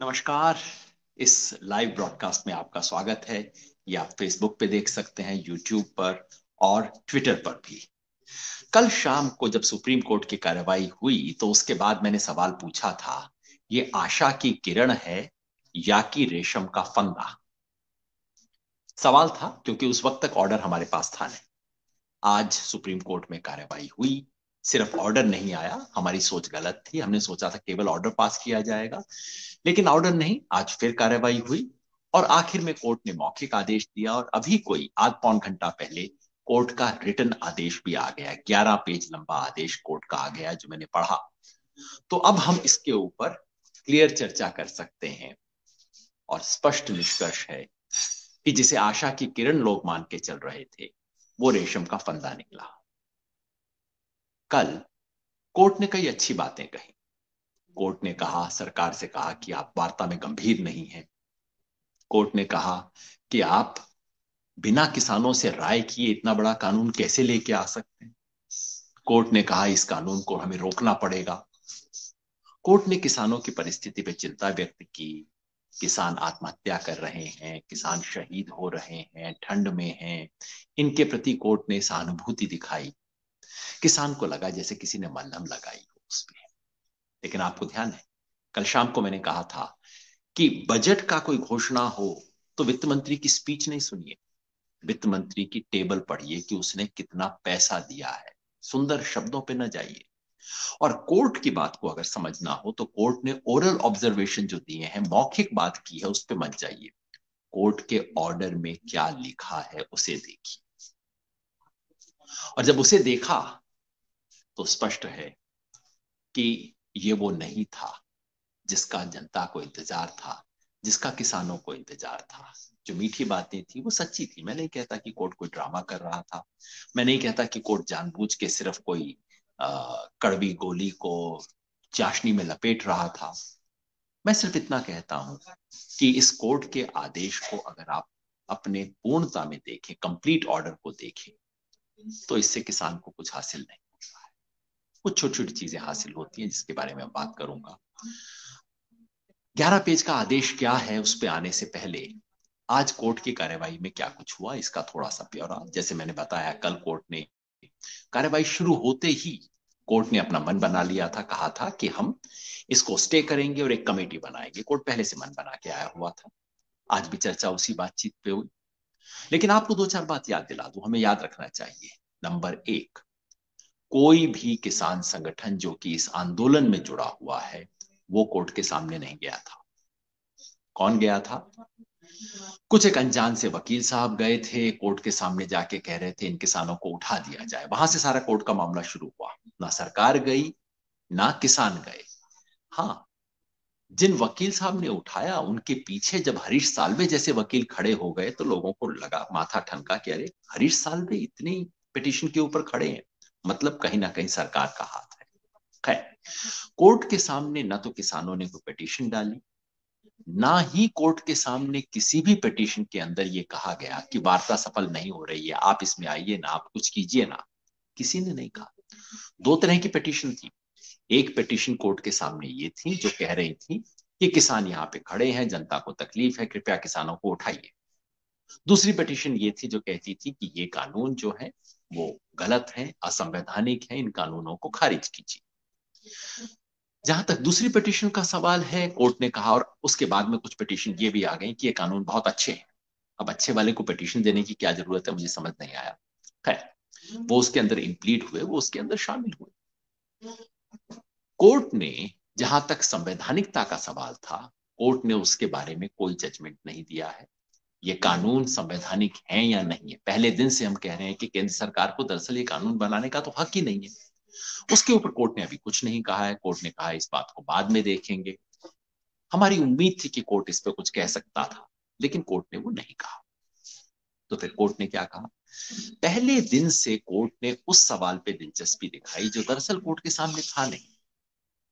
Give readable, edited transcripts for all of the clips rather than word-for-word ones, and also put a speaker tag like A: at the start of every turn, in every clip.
A: नमस्कार। इस live broadcast में आपका स्वागत है। ये आप फेसबुक पे देख सकते हैं, यूट्यूब पर और ट्विटर पर भी। कल शाम को जब सुप्रीम कोर्ट की कार्रवाई हुई तो उसके बाद मैंने सवाल पूछा था, ये आशा की किरण है या कि रेशम का फंदा। सवाल था क्योंकि उस वक्त तक ऑर्डर हमारे पास था नहीं। आज सुप्रीम कोर्ट में कार्रवाई हुई। सिर्फ ऑर्डर नहीं आया, हमारी सोच गलत थी। हमने सोचा था केवल ऑर्डर पास किया जाएगा, लेकिन ऑर्डर नहीं, आज फिर कार्रवाई हुई। और आखिर में कोर्ट ने मौखिक आदेश दिया और अभी कोई आध पौन घंटा पहले कोर्ट का रिटन आदेश भी आ गया। 11 पेज लंबा आदेश कोर्ट का आ गया जो मैंने पढ़ा। तो अब हम इसके ऊपर क्लियर चर्चा कर सकते हैं और स्पष्ट निष्कर्ष है कि जिसे आशा की किरण लोग मान के चल रहे थे, वो रेशम का फंदा निकला। कल कोर्ट ने कई अच्छी बातें कही। कोर्ट ने कहा, सरकार से कहा कि आप वार्ता में गंभीर नहीं हैं। कोर्ट ने कहा कि आप बिना किसानों से राय किए इतना बड़ा कानून कैसे लेके आ सकते हैं। कोर्ट ने कहा इस कानून को हमें रोकना पड़ेगा। कोर्ट ने किसानों की परिस्थिति पर चिंता व्यक्त की। किसान आत्महत्या कर रहे हैं, किसान शहीद हो रहे हैं, ठंड में हैं। इनके प्रति कोर्ट ने सहानुभूति दिखाई। किसान को लगा जैसे किसी ने मलहम लगाई हो उस पे। लेकिन आपको ध्यान है, कल शाम को मैंने कहा था कि बजट का कोई घोषणा हो तो वित्त मंत्री की स्पीच नहीं सुनिए, वित्त मंत्री की टेबल पढ़िए कि उसने कितना पैसा दिया है। सुंदर शब्दों पे न जाइए। और कोर्ट की बात को अगर समझना हो तो कोर्ट ने ओरल ऑब्जर्वेशन जो दिए हैं, मौखिक बात की है, उस पे मत जाइए। कोर्ट के ऑर्डर में क्या लिखा है उसे देखिए। और जब उसे देखा तो स्पष्ट है कि ये वो नहीं था जिसका जनता को इंतजार था, जिसका किसानों को इंतजार था। जो मीठी बातें थी वो सच्ची थी। मैं नहीं कहता कि कोर्ट कोई ड्रामा कर रहा था। मैं नहीं कहता कि कोर्ट जानबूझ के सिर्फ कोई कड़वी गोली को चाशनी में लपेट रहा था। मैं सिर्फ इतना कहता हूं कि इस कोर्ट के आदेश को अगर आप अपने पूर्णता में देखें, कंप्लीट ऑर्डर को देखें, तो इससे किसान को कुछ हासिल नहीं होता है। कुछ छोटी छोटी चीजें हासिल होती हैं जिसके बारे में मैं बात करूंगा। 11 पेज का आदेश क्या है उस पर आने से पहले आज कोर्ट की कार्यवाही में क्या कुछ हुआ इसका थोड़ा सा ब्यौरा। जैसे मैंने बताया, कल कोर्ट ने कार्यवाही शुरू होते ही कोर्ट ने अपना मन बना लिया था। कहा था कि हम इसको स्टे करेंगे और एक कमेटी बनाएंगे। कोर्ट पहले से मन बना के आया हुआ था। आज भी चर्चा उसी बातचीत पे हुई। लेकिन आपको दो चार बात याद दिला दूं, हमें याद रखना चाहिए। नंबर एक, कोई भी किसान संगठन जो कि इस आंदोलन में जुड़ा हुआ है वो कोर्ट के सामने नहीं गया था। कौन गया था? कुछ एक अनजान से वकील साहब गए थे, कोर्ट के सामने जाके कह रहे थे इन किसानों को उठा दिया जाए। वहां से सारा कोर्ट का मामला शुरू हुआ। ना सरकार गई, ना किसान गए। हाँ, जिन वकील साहब ने उठाया उनके पीछे जब हरीश साल्वे जैसे वकील खड़े हो गए तो लोगों को लगा, माथा ठनका कि अरे हरीश साल्वे इतनी पिटीशन के ऊपर खड़े हैं, मतलब कहीं ना कहीं सरकार का हाथ है। खैर, कोर्ट के सामने ना तो किसानों ने कोई पिटीशन डाली, ना ही कोर्ट के सामने किसी भी पिटीशन के अंदर ये कहा गया कि वार्ता सफल नहीं हो रही है, आप इसमें आइए ना, आप कुछ कीजिए ना। किसी ने नहीं कहा। दो तरह की पिटीशन थी। एक पिटीशन कोर्ट के सामने ये थी जो कह रही थी कि किसान यहाँ पे खड़े हैं, जनता को तकलीफ है, कृपया किसानों को उठाइए। दूसरी पिटीशन ये थी जो कहती थी कि ये कानून जो है वो गलत है, असंवैधानिक है, इन कानूनों को खारिज कीजिए। जहां तक दूसरी पिटीशन का सवाल है, कोर्ट ने कहा, और उसके बाद में कुछ पिटीशन ये भी आ गई कि ये कानून बहुत अच्छे हैं। अब अच्छे वाले को पिटीशन देने की क्या जरूरत है, मुझे समझ नहीं आया। खैर, वो उसके अंदर इंप्लीड हुए, वो उसके अंदर शामिल हुए। कोर्ट ने, जहां तक संवैधानिकता का सवाल था, कोर्ट ने उसके बारे में कोई जजमेंट नहीं दिया है। ये कानून संवैधानिक है या नहीं है, पहले दिन से हम कह रहे हैं कि केंद्र सरकार को दरअसल ये कानून बनाने का तो हक ही नहीं है। उसके ऊपर कोर्ट ने अभी कुछ नहीं कहा है। कोर्ट ने कहा इस बात को बाद में देखेंगे। हमारी उम्मीद थी कि कोर्ट इस पे कुछ कह सकता था, लेकिन कोर्ट ने वो नहीं कहा। तो फिर कोर्ट ने क्या कहा? पहले दिन से कोर्ट ने उस सवाल पे दिलचस्पी दिखाई जो दरअसल कोर्ट के सामने था नहीं,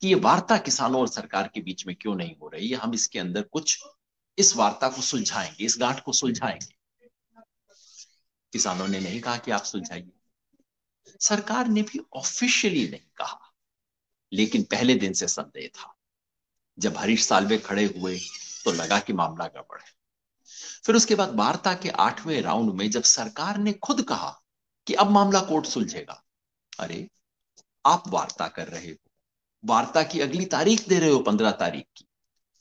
A: कि ये वार्ता किसानों और सरकार के बीच में क्यों नहीं हो रही है, हम इसके अंदर कुछ इस वार्ता को सुलझाएंगे, इस गांठ को सुलझाएंगे। किसानों ने नहीं कहा कि आप सुलझाइए, सरकार ने भी ऑफिशियली नहीं कहा, लेकिन पहले दिन से संदेह था। जब हरीश साल्वे खड़े हुए तो लगा कि मामला गड़बड़ है। फिर उसके बाद वार्ता के 8वें राउंड में जब सरकार ने खुद कहा कि अब मामला कोर्ट सुलझेगा, अरे आप वार्ता कर रहे हो, वार्ता की अगली तारीख दे रहे हो 15 तारीख की,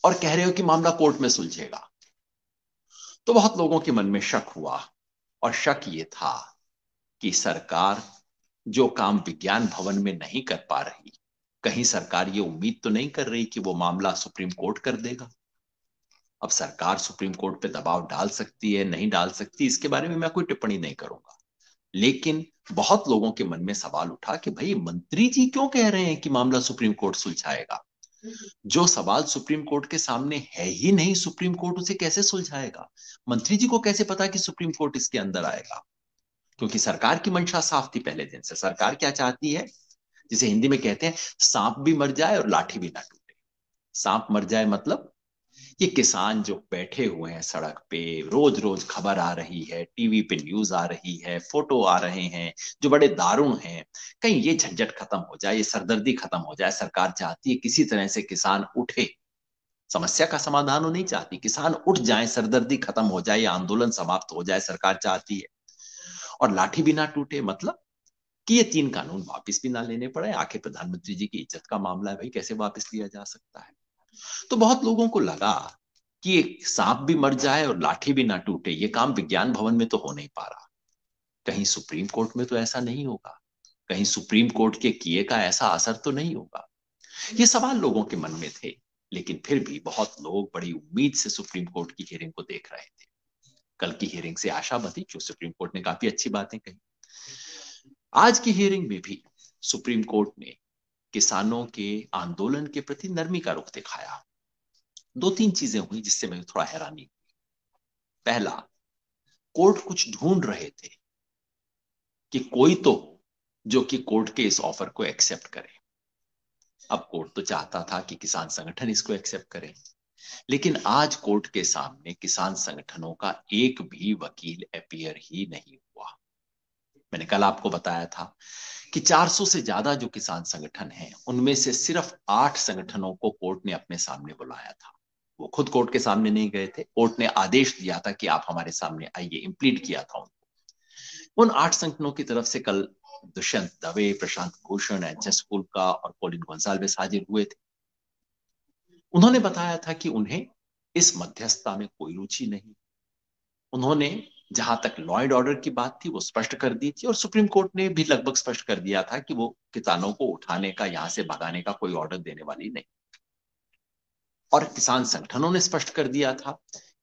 A: और कह रहे हो कि मामला कोर्ट में सुलझेगा। तो बहुत लोगों के मन में शक हुआ, और शक ये था कि सरकार जो काम विज्ञान भवन में नहीं कर पा रही, कहीं सरकार ये उम्मीद तो नहीं कर रही कि वो मामला सुप्रीम कोर्ट कर देगा। अब सरकार सुप्रीम कोर्ट पे दबाव डाल सकती है, नहीं डाल सकती, इसके बारे में मैं कोई टिप्पणी नहीं करूंगा। लेकिन बहुत लोगों के मन में सवाल उठा कि भाई मंत्री जी क्यों कह रहे हैं कि मामला सुप्रीम कोर्ट सुलझाएगा? जो सवाल सुप्रीम कोर्ट के सामने है ही नहीं, सुप्रीम कोर्ट उसे कैसे सुलझाएगा? मंत्री जी को कैसे पता कि सुप्रीम कोर्ट इसके अंदर आएगा? क्योंकि सरकार की मंशा साफ थी पहले दिन से। सरकार क्या चाहती है, जिसे हिंदी में कहते हैं सांप भी मर जाए और लाठी भी ना टूटे। सांप मर जाए मतलब ये किसान जो बैठे हुए हैं सड़क पे, रोज रोज खबर आ रही है, टीवी पे न्यूज आ रही है, फोटो आ रहे हैं जो बड़े दारुण हैं, कहीं ये झंझट खत्म हो जाए, ये सरदर्दी खत्म हो जाए। सरकार चाहती है किसी तरह से किसान उठे, समस्या का समाधान वो नहीं चाहती, किसान उठ जाए, सरदर्दी खत्म हो जाए, आंदोलन समाप्त हो जाए, सरकार चाहती है। और लाठी भी ना टूटे मतलब कि ये 3 कानून वापस भी ना लेने पड़े। आखिर प्रधानमंत्री जी की इज्जत का मामला है भाई, कैसे वापस लिया जा सकता है? तो बहुत लोगों को लगा कि एक सांप भी मर जाए और लाठी भी ना टूटे, ये काम विज्ञान भवन में तो हो नहीं पा रहा, कहीं सुप्रीम कोर्ट में तो ऐसा नहीं होगा, कहीं सुप्रीम कोर्ट के किए का ऐसा असर तो नहीं होगा। ये सवाल लोगों के मन में थे, लेकिन फिर भी बहुत लोग बड़ी उम्मीद से सुप्रीम कोर्ट की हियरिंग को देख रहे थे। कल की हियरिंग से आशा बंधी, क्यों सुप्रीम कोर्ट ने काफी अच्छी बातें कही। आज की हियरिंग में भी सुप्रीम कोर्ट ने किसानों के आंदोलन के प्रति नरमी का रुख दिखाया। 2-3 चीजें हुई जिससे मैं थोड़ा हैरानी हुई। पहला, कोर्ट कुछ ढूंढ रहे थे कि कोई तो हो जो कि कोर्ट के इस ऑफर को एक्सेप्ट करे। अब कोर्ट तो चाहता था कि किसान संगठन इसको एक्सेप्ट करें, लेकिन आज कोर्ट के सामने किसान संगठनों का एक भी वकील अपीयर ही नहीं हुआ। मैंने कल आपको बताया था कि 400 से ज्यादा जो किसान संगठन हैं, उनमें से सिर्फ 8 संगठनों को कोर्ट ने अपने सामने बुलाया था। वो खुद कोर्ट के सामने नहीं गए थे, कोर्ट ने आदेश दिया था कि आप हमारे सामने आइए, इम्प्लीड किया था उनको। उन 8 संगठनों की तरफ से कल दुष्यंत दवे, प्रशांत भूषण, एच.एस. फुल्का और पॉलिन गोंसाल्विस हाजिर हुए थे। उन्होंने बताया था कि उन्हें इस मध्यस्थता में कोई रुचि नहीं। उन्होंने जहां तक लॉ एंड ऑर्डर की बात थी वो स्पष्ट कर दी थी, और सुप्रीम कोर्ट ने भी लगभग स्पष्ट कर दिया था कि वो किसानों को उठाने का, यहां से भगाने का कोई ऑर्डर देने वाली नहीं। और किसान संगठनों ने स्पष्ट कर दिया था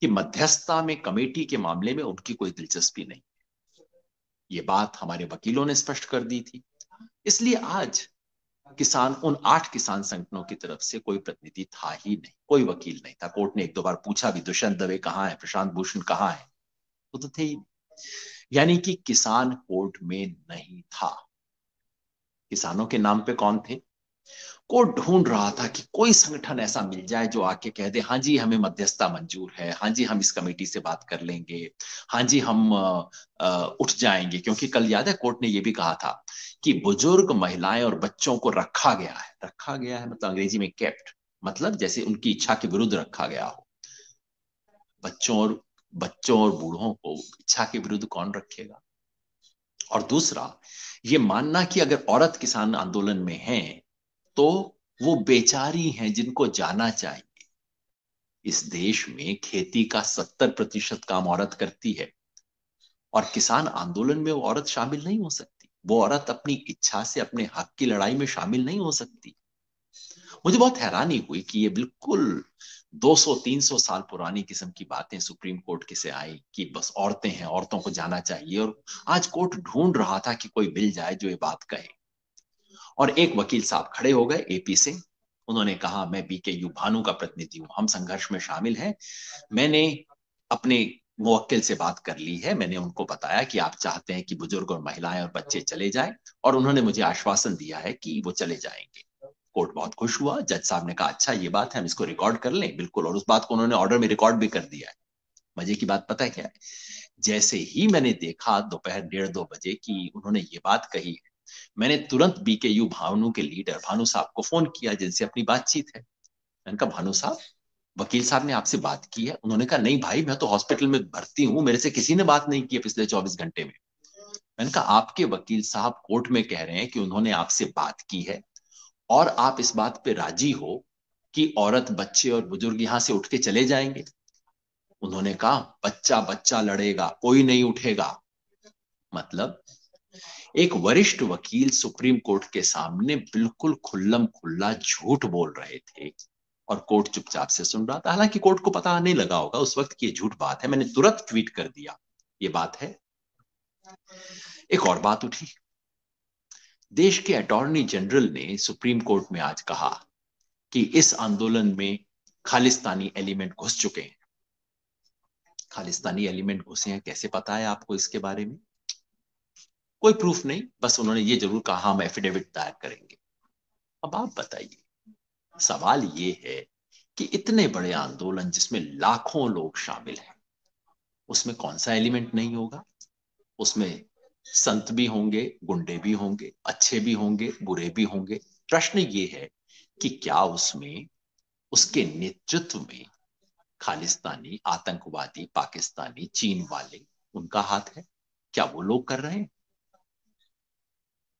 A: कि मध्यस्थता में कमेटी के मामले में उनकी कोई दिलचस्पी नहीं। ये बात हमारे वकीलों ने स्पष्ट कर दी थी। इसलिए आज किसान, उन 8 किसान संगठनों की तरफ से कोई प्रतिनिधि था ही नहीं, कोई वकील नहीं था। कोर्ट ने 1-2 बार पूछा भी, दुष्यंत दवे कहाँ है, प्रशांत भूषण कहाँ है, वो तो थे ही। यानी कि किसान कोर्ट में नहीं था। किसानों के नाम पे कौन थे? कोर्ट ढूंढ रहा था कि कोई संगठन ऐसा मिल जाए जो आके कह दे हाँ जी हमें मध्यस्थता मंजूर है, हाँ जी हम इस कमेटी से बात कर लेंगे, हाँ जी हम उठ जाएंगे। क्योंकि कल याद है कोर्ट ने यह भी कहा था कि बुजुर्ग, महिलाएं और बच्चों को रखा गया है। रखा गया है मतलब अंग्रेजी में केप्ट, मतलब जैसे उनकी इच्छा के विरुद्ध रखा गया हो। बच्चों और बूढ़ों को इच्छा के विरुद्ध कौन रखेगा? और दूसरा, ये मानना कि अगर औरत किसान आंदोलन में है तो वो बेचारी हैं जिनको जाना चाहिए। इस देश में खेती का 70% काम औरत करती है, और किसान आंदोलन में वो औरत शामिल नहीं हो सकती। वो औरत अपनी इच्छा से अपने हक की लड़ाई में शामिल नहीं हो सकती। मुझे बहुत हैरानी हुई कि ये बिल्कुल 200-300 साल पुरानी किस्म की बातें सुप्रीम कोर्ट के से आई कि बस औरतें हैं, औरतों को जाना चाहिए, और आज कोर्ट ढूंढ रहा था कि कोई मिल जाए जो ये बात कहे। और एक वकील साहब खड़े हो गए एपी से। उन्होंने कहा मैं बीकेयू भानु का प्रतिनिधि हूं, हम संघर्ष में शामिल हैं। मैंने अपने मुवक्किल से बात कर ली है, मैंने उनको बताया कि आप चाहते हैं कि बुजुर्ग और महिलाएं और बच्चे चले जाएं, और उन्होंने मुझे आश्वासन दिया है कि वो चले जाएंगे। कोर्ट बहुत खुश हुआ। जज साहब ने कहा अच्छा ये बात है, हम इसको रिकॉर्ड कर लें। बिल्कुल, और उस बात को उन्होंने ऑर्डर में रिकॉर्ड भी कर दिया है। मजे की बात पता है क्या है? जैसे ही मैंने देखा दोपहर 1:30-2 बजे की उन्होंने ये बात कही, मैंने तुरंत बीकेयू भानु के लीडर भानु साहब को फोन किया जिनसे अपनी बातचीत है। मैंने कहा भानु साहब, वकील साहब ने आपसे बात की है? उन्होंने कहा नहीं भाई, मैं तो हॉस्पिटल में भर्ती हूं, मेरे से किसी ने बात नहीं की है पिछले 24 घंटे में। मैंने कहा आपके वकील साहब कोर्ट में कह रहे हैं कि उन्होंने आपसे बात की है और आप इस बात पे राजी हो कि औरत, बच्चे और बुजुर्ग यहां से उठ के चले जाएंगे? उन्होंने कहा बच्चा बच्चा लड़ेगा, कोई नहीं उठेगा। मतलब एक वरिष्ठ वकील सुप्रीम कोर्ट के सामने बिल्कुल खुल्लम खुल्ला झूठ बोल रहे थे और कोर्ट चुपचाप से सुन रहा था। हालांकि कोर्ट को पता नहीं लगा होगा उस वक्त की ये झूठ बात है, मैंने तुरंत ट्वीट कर दिया ये बात है। एक और बात उठी, देश के अटॉर्नी जनरल ने सुप्रीम कोर्ट में आज कहा कि इस आंदोलन में खालिस्तानी एलिमेंट घुस चुके हैं। खालिस्तानी एलिमेंट घुसे हैं, कैसे पता है आपको इसके बारे में? कोई प्रूफ नहीं, बस उन्होंने ये जरूर कहा हम एफिडेविट दायर करेंगे। अब आप बताइए, सवाल ये है कि इतने बड़े आंदोलन जिसमें लाखों लोग शामिल हैं, उसमें कौन सा एलिमेंट नहीं होगा? उसमें संत भी होंगे, गुंडे भी होंगे, अच्छे भी होंगे, बुरे भी होंगे। प्रश्न ये है कि क्या उसमें, उसके नेतृत्व में खालिस्तानी आतंकवादी, पाकिस्तानी, चीन वाले, उनका हाथ है? क्या वो लोग कर रहे हैं?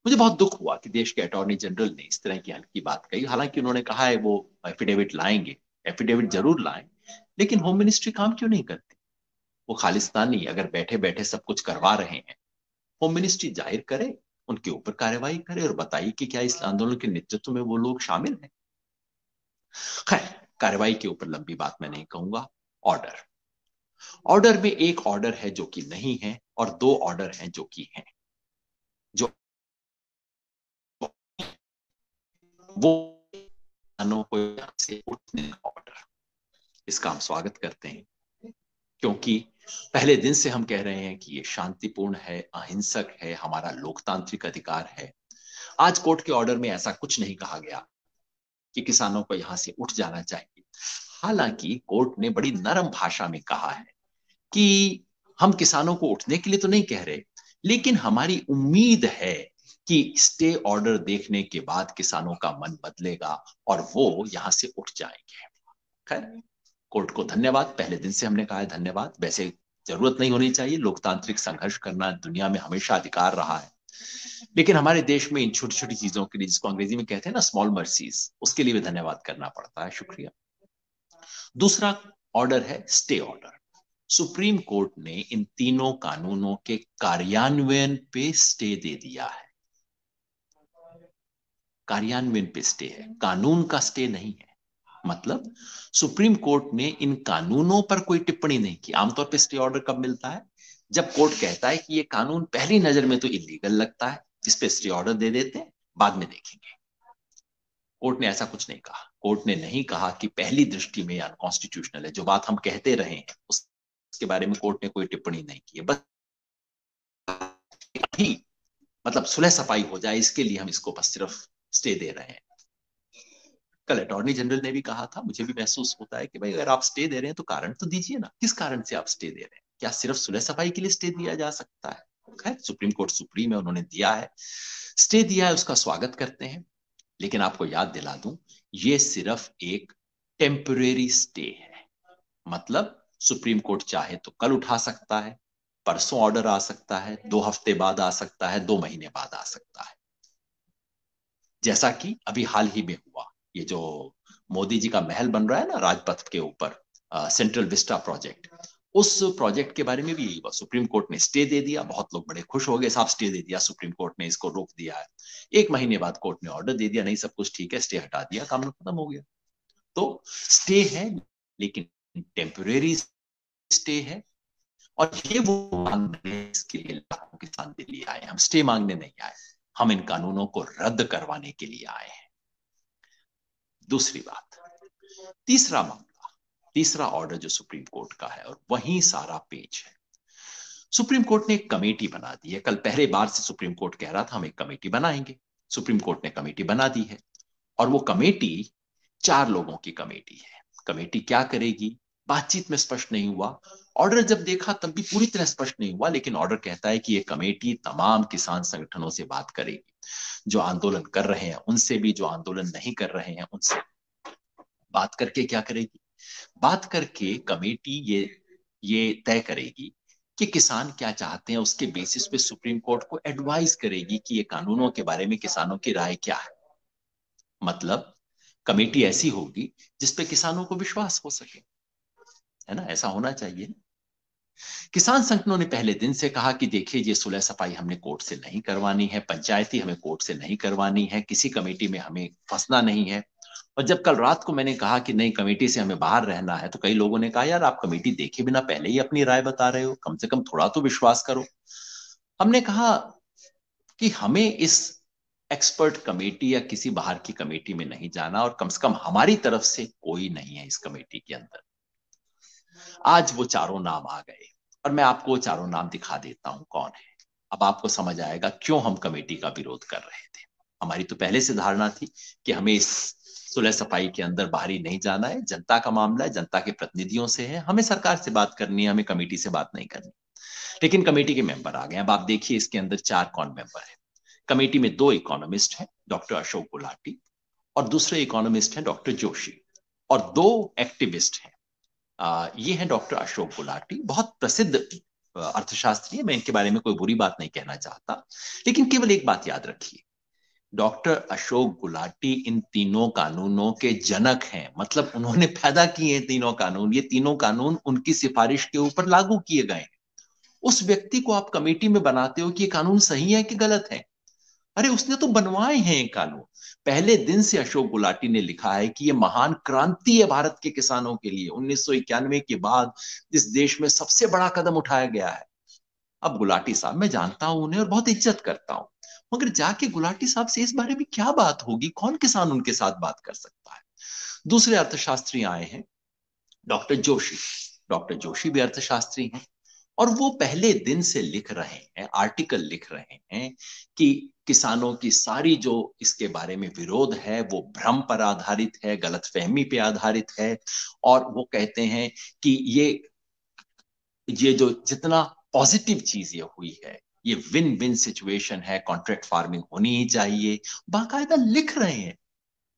A: मुझे बहुत दुख हुआ कि देश के अटॉर्नी जनरल ने इस तरह की हल्की बात कही। हालांकि उन्होंने कहा है वो एफिडेविट लाएंगे, एफिडेविट जरूर लाएं, लेकिन होम मिनिस्ट्री काम क्यों नहीं करती? वो खालिस्तानी अगर बैठे बैठे सब कुछ करवा रहे हैं, होम मिनिस्ट्री जाहिर करे, उनके ऊपर कार्रवाई करे और बताइए कि क्या इस आंदोलन के नेतृत्व में वो लोग शामिल हैं। खैर, कार्रवाई के ऊपर लंबी बात मैं नहीं कहूंगा। ऑर्डर, ऑर्डर में एक ऑर्डर है जो कि नहीं है और दो ऑर्डर हैं जो कि हैं। जो वो को यहां से उठने का ऑर्डर, इसका हम स्वागत करते हैं, क्योंकि पहले दिन से हम कह रहे हैं कि ये शांतिपूर्ण है, अहिंसक है, हमारा लोकतांत्रिक अधिकार है। आज कोर्ट के ऑर्डर में ऐसा कुछ नहीं कहा गया कि किसानों को यहां से उठ जाना चाहिए। हालांकि कोर्ट ने बड़ी नरम भाषा में कहा है कि हम किसानों को उठने के लिए तो नहीं कह रहे, लेकिन हमारी उम्मीद है कि स्टे ऑर्डर देखने के बाद किसानों का मन बदलेगा और वो यहां से उठ जाएंगे। खैर, कोर्ट को धन्यवाद, पहले दिन से हमने कहा है धन्यवाद। वैसे जरूरत नहीं होनी चाहिए, लोकतांत्रिक संघर्ष करना दुनिया में हमेशा अधिकार रहा है, लेकिन हमारे देश में इन छोटी छोटी चीजों के लिए, जिसको अंग्रेजी में कहते हैं ना स्मॉल मर्सीज, उसके लिए भी धन्यवाद करना पड़ता है। शुक्रिया। दूसरा ऑर्डर है स्टे ऑर्डर। सुप्रीम कोर्ट ने इन तीनों कानूनों के कार्यान्वयन पे स्टे दे दिया है। कार्यान्वयन पे स्टे है, कानून का स्टे नहीं है। मतलब सुप्रीम कोर्ट ने इन कानूनों पर कोई टिप्पणी नहीं की। आमतौर पे स्टे ऑर्डर कब मिलता है? जब कोर्ट कहता है कि ये कानून पहली नजर में तो इलीगल लगता है, इस पे स्टे ऑर्डर दे देते हैं, बाद में देखेंगे। कोर्ट ने ऐसा कुछ नहीं कहा। कोर्ट ने नहीं कहा कि पहली दृष्टि में अनकॉन्स्टिट्यूशनल है, जो बात हम कहते रहे हैं उसके बारे में कोर्ट ने कोई टिप्पणी नहीं की है। बस अभी मतलब सुलह सफाई हो जाए इसके लिए हम इसको बस सिर्फ स्टे दे रहे हैं। कल अटॉर्नी जनरल ने भी कहा था, मुझे भी महसूस होता है कि भाई अगर आप स्टे दे रहे हैं तो कारण तो दीजिए ना, किस कारण से आप स्टे दे रहे हैं? क्या सिर्फ सुलह सफाई के लिए स्टे दिया जा सकता है? खैर, सुप्रीम कोर्ट सुप्रीम है, उन्होंने दिया है, स्टे दिया है, उसका स्वागत करते हैं। लेकिन आपको याद दिला दूं, ये सिर्फ एक टेम्परेरी स्टे है। मतलब सुप्रीम कोर्ट चाहे तो कल उठा सकता है, परसों ऑर्डर आ सकता है, 2 हफ्ते बाद आ सकता है, 2 महीने बाद आ सकता है, जैसा कि अभी हाल ही में हुआ। ये जो मोदी जी का महल बन रहा है ना राजपथ के ऊपर, सेंट्रल विस्टा प्रोजेक्ट, उस प्रोजेक्ट के बारे में भी यही हुआ। सुप्रीम कोर्ट ने स्टे दे दिया, बहुत लोग बड़े खुश हो गए, साहब स्टे दे दिया सुप्रीम कोर्ट ने, इसको रोक दिया है। 1 महीने बाद कोर्ट ने ऑर्डर दे दिया, नहीं सब कुछ ठीक है, स्टे हटा दिया, काम खत्म हो गया। तो स्टे है, लेकिन टेम्परेरी स्टे है। और ये वो मांगने इसके लिए लाखों किसान दिल्ली आए, हम स्टे मांगने नहीं आए, हम इन कानूनों को रद्द करवाने के लिए आए हैं। दूसरी बात, तीसरा मामला, तीसरा ऑर्डर जो सुप्रीम कोर्ट का है, और वही सारा पेज है। सुप्रीम कोर्ट ने एक कमेटी बना दी है। कल पहले बार से सुप्रीम कोर्ट कह रहा था हम एक कमेटी बनाएंगे, सुप्रीम कोर्ट ने कमेटी बना दी है। और वो कमेटी 4 लोगों की कमेटी है। कमेटी क्या करेगी, बातचीत में स्पष्ट नहीं हुआ। ऑर्डर जब देखा तब भी पूरी तरह स्पष्ट नहीं हुआ, लेकिन ऑर्डर कहता है कि ये कमेटी तमाम किसान संगठनों से बात करेगी, जो आंदोलन कर रहे हैं उनसे भी, जो आंदोलन नहीं कर रहे हैं उनसे। बात करके क्या करेगी? बात करके कमेटी ये तय करेगी कि किसान क्या चाहते हैं, उसके बेसिस पे सुप्रीम कोर्ट को एडवाइस करेगी कि ये कानूनों के बारे में किसानों की राय क्या है। मतलब कमेटी ऐसी होगी जिसपे किसानों को विश्वास हो सके, है ना? ऐसा होना चाहिए। किसान संगठनों ने पहले दिन से कहा कि देखिए, ये सुलह सफाई हमने कोर्ट से नहीं करवानी है, पंचायती हमें कोर्ट से नहीं करवानी है, किसी कमेटी में हमें फंसना नहीं है। और जब कल रात को मैंने कहा कि नहीं, कमेटी से हमें बाहर रहना है, तो कई लोगों ने कहा, यार आप कमेटी देखे बिना पहले ही अपनी राय बता रहे हो, कम से कम थोड़ा तो विश्वास करो। हमने कहा कि हमें इस एक्सपर्ट कमेटी या किसी बाहर की कमेटी में नहीं जाना, और कम से कम हमारी तरफ से कोई नहीं है इस कमेटी के अंदर। आज वो चारों नाम आ गए और मैं आपको वो चारों नाम दिखा देता हूं कौन है। अब आपको समझ आएगा क्यों हम कमेटी का विरोध कर रहे थे। हमारी तो पहले से धारणा थी कि हमें इस सुलह सफाई के अंदर बाहरी नहीं जाना है, जनता का मामला है, जनता के प्रतिनिधियों से है, हमें सरकार से बात करनी है, हमें कमेटी से बात नहीं करनी। लेकिन कमेटी के मेंबर आ गए। अब आप देखिए इसके अंदर चार कौन मेंबर है। कमेटी में दो इकोनॉमिस्ट हैं, डॉक्टर अशोक गुलाटी, और दूसरे इकोनॉमिस्ट हैं डॉक्टर जोशी, और दो एक्टिविस्ट हैं। ये है डॉक्टर अशोक गुलाटी, बहुत प्रसिद्ध अर्थशास्त्री है। मैं इनके बारे में कोई बुरी बात नहीं कहना चाहता, लेकिन केवल एक बात याद रखिए, डॉक्टर अशोक गुलाटी इन तीनों कानूनों के जनक हैं। मतलब उन्होंने पैदा किए हैं तीनों कानून, ये तीनों कानून उनकी सिफारिश के ऊपर लागू किए गए हैं। उस व्यक्ति को आप कमेटी में बनाते हो कि ये कानून सही है कि गलत है? अरे उसने तो बनवाए हैं ये कानून। पहले दिन से अशोक गुलाटी ने लिखा है कि ये महान क्रांति है भारत के किसानों के लिए। 1991 के बाद इस देश में सबसे बड़ा कदम उठाया गया है। अब गुलाटी साहब, मैं जानता हूं उन्हें और बहुत इज्जत करता हूं, मगर जाके गुलाटी साहब से इस बारे में क्या बात होगी? कौन किसान उनके साथ बात कर सकता है? दूसरे अर्थशास्त्री आए हैं, डॉक्टर जोशी। डॉक्टर जोशी भी अर्थशास्त्री हैं, और वो पहले दिन से लिख रहे हैं, आर्टिकल लिख रहे हैं कि किसानों की सारी जो इसके बारे में विरोध है वो भ्रम पर आधारित है, गलतफहमी पे आधारित है। और वो कहते हैं कि ये जो जितना पॉजिटिव चीज ये हुई है, ये विन विन सिचुएशन है, कॉन्ट्रैक्ट फार्मिंग होनी ही चाहिए, बाकायदा लिख रहे हैं।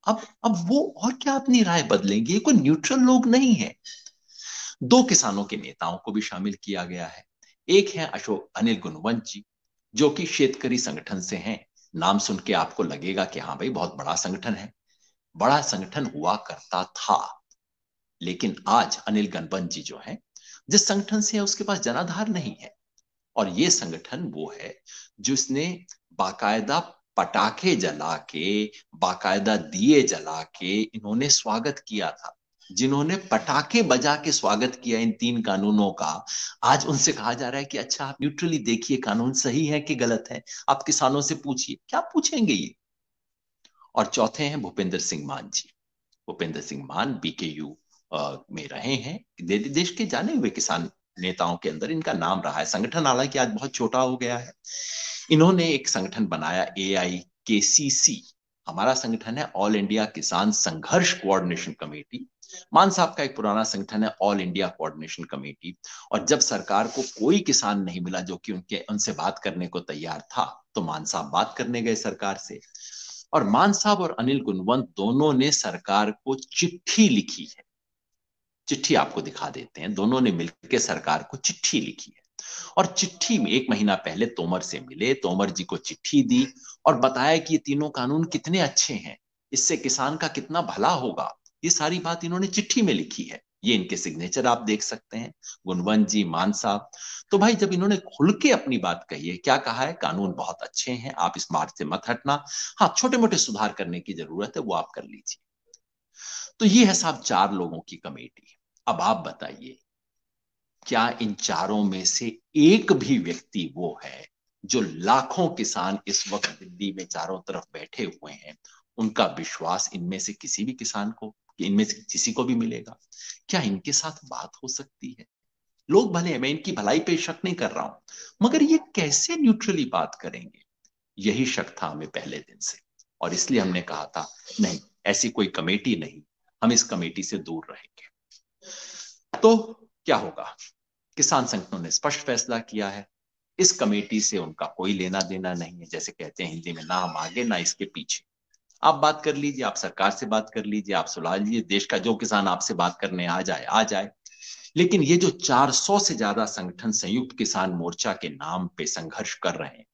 A: अब वो और क्या अपनी राय बदलेंगे? ये कोई न्यूट्रल लोग नहीं है। दो किसानों के नेताओं को भी शामिल किया गया है। एक है अशोक अनिल गुणवंत जी, जो कि शेतकरी संगठन से हैं। नाम सुन के आपको लगेगा कि हाँ भाई, बहुत बड़ा संगठन है। बड़ा संगठन हुआ करता था, लेकिन आज अनिल गुणवंत जी जो है, जिस संगठन से है उसके पास जनाधार नहीं है। और ये संगठन वो है जिसने बाकायदा पटाखे जला के, बाकायदा दिए जला के इन्होंने स्वागत किया था। जिन्होंने पटाखे बजा के स्वागत किया इन तीन कानूनों का, आज उनसे कहा जा रहा है कि अच्छा आप न्यूट्रली देखिए कानून सही है कि गलत है, आप किसानों से पूछिए। क्या पूछेंगे ये? और चौथे हैं भूपेंद्र सिंह मान जी। भूपेंद्र सिंह मान बीकेयू में रहे हैं, देश के जाने हुए किसान नेताओं के अंदर इनका नाम रहा है। संगठन हालांकि आज बहुत छोटा हो गया है। इन्होंने एक संगठन बनाया, AIKCC। हमारा संगठन है ऑल इंडिया किसान संघर्ष कोऑर्डिनेशन कमेटी। मान साहब का एक पुराना संगठन है ऑल इंडिया कोऑर्डिनेशन कमेटी। और जब सरकार को कोई किसान नहीं मिला जो कि उनसे बात करने को तैयार था, तो मान साहब बात करने गए सरकार से। और मान साहब और अनिल गुणवंत दोनों ने सरकार को चिट्ठी लिखी है। चिट्ठी आपको दिखा देते हैं। दोनों ने मिलकर सरकार को चिट्ठी लिखी है, और चिट्ठी में 1 महीना पहले तोमर से मिले, तोमर जी को चिट्ठी दी और बताया कि ये तीनों कानून कितने अच्छे हैं, इससे किसान का कितना भला होगा। ये सारी बात इन्होंने चिट्ठी में लिखी है। ये इनके सिग्नेचर आप देख सकते हैं, गुणवंत जी, मान साहब। तो भाई जब इन्होंने खुल के अपनी बात कही है, क्या कहा है? कानून बहुत अच्छे हैं, आप इस मार्ग से मत हटना, हाँ छोटे मोटे सुधार करने की जरूरत है, वो आप कर लीजिए। तो ये है साहब 4 लोगों की कमेटी। अब आप बताइए, क्या इन चारों में से एक भी व्यक्ति वो है जो लाखों किसान इस वक्त दिल्ली में चारों तरफ बैठे हुए हैं, उनका विश्वास इनमें से किसी भी किसान को, इनमें से किसी को भी मिलेगा? क्या इनके साथ बात हो सकती है? लोग भले हैं, मैं इनकी भलाई पे शक नहीं कर रहा हूं, मगर ये कैसे न्यूट्रली बात करेंगे? यही शक था हमें पहले दिन से, और इसलिए हमने कहा था नहीं, ऐसी कोई कमेटी नहीं, हम इस कमेटी से दूर रहेंगे। तो क्या होगा? किसान संगठनों ने स्पष्ट फैसला किया है, इस कमेटी से उनका कोई लेना देना नहीं है। जैसे कहते हैं हिंदी में, ना हम आगे ना इसके पीछे। आप बात कर लीजिए, आप सरकार से बात कर लीजिए, आप सुलह लीजिए, देश का जो किसान आपसे बात करने आ जाए आ जाए। लेकिन ये जो 400 से ज्यादा संगठन संयुक्त किसान मोर्चा के नाम पे संघर्ष कर रहे हैं,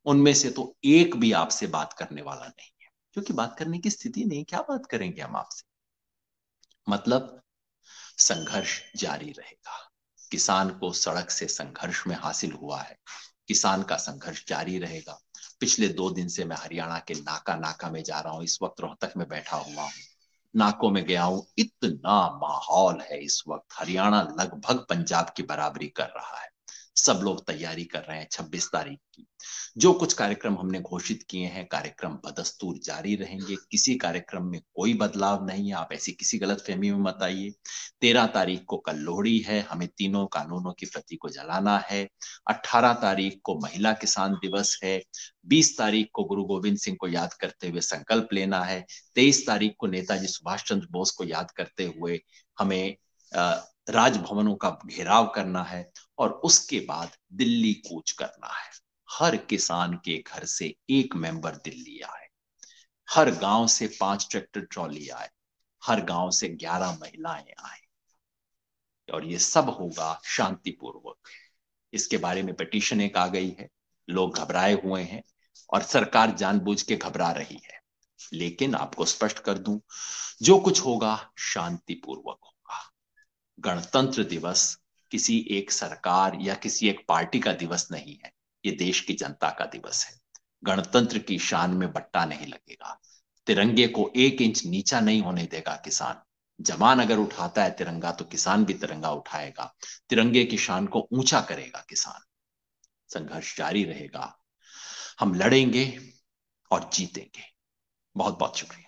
A: उनमें से तो एक भी आपसे बात करने वाला नहीं है, क्योंकि बात करने की स्थिति नहीं। क्या बात करेंगे हम आपसे? मतलब संघर्ष जारी रहेगा। किसान को सड़क से संघर्ष में हासिल हुआ है, किसान का संघर्ष जारी रहेगा। पिछले 2 दिन से मैं हरियाणा के नाका नाका में जा रहा हूं, इस वक्त रोहतक में बैठा हुआ हूं, नाकों में गया हूं, इतना माहौल है इस वक्त। हरियाणा लगभग पंजाब की बराबरी कर रहा है। सब लोग तैयारी कर रहे हैं 26 तारीख की। जो कुछ कार्यक्रम हमने घोषित किए हैं, कार्यक्रम बदस्तूर जारी रहेंगे। किसी कार्यक्रम में कोई बदलाव नहीं है, आप ऐसी किसी गलतफहमी में मत आइए। 13 तारीख को कल लोहड़ी है, हमें तीनों कानूनों की प्रति को जलाना है। 18 तारीख को महिला किसान दिवस है। 20 तारीख को गुरु गोविंद सिंह को याद करते हुए संकल्प लेना है। 23 तारीख को नेताजी सुभाष चंद्र बोस को याद करते हुए हमें राजभवनों का घेराव करना है, और उसके बाद दिल्ली कूच करना है। हर किसान के घर से एक मेंबर दिल्ली आए, हर गांव से 5 ट्रैक्टर ट्रॉली आए, हर गांव से 11 महिलाएं आए, और ये सब होगा शांतिपूर्वक। इसके बारे में पिटीशन एक आ गई है, लोग घबराए हुए हैं और सरकार जानबूझ के घबरा रही है। लेकिन आपको स्पष्ट कर दूं, जो कुछ होगा शांतिपूर्वक होगा। गणतंत्र दिवस किसी एक सरकार या किसी एक पार्टी का दिवस नहीं है, ये देश की जनता का दिवस है। गणतंत्र की शान में बट्टा नहीं लगेगा, तिरंगे को 1 इंच नीचा नहीं होने देगा किसान। जवान अगर उठाता है तिरंगा, तो किसान भी तिरंगा उठाएगा, तिरंगे की शान को ऊंचा करेगा किसान। संघर्ष जारी रहेगा, हम लड़ेंगे और जीतेंगे। बहुत बहुत शुक्रिया।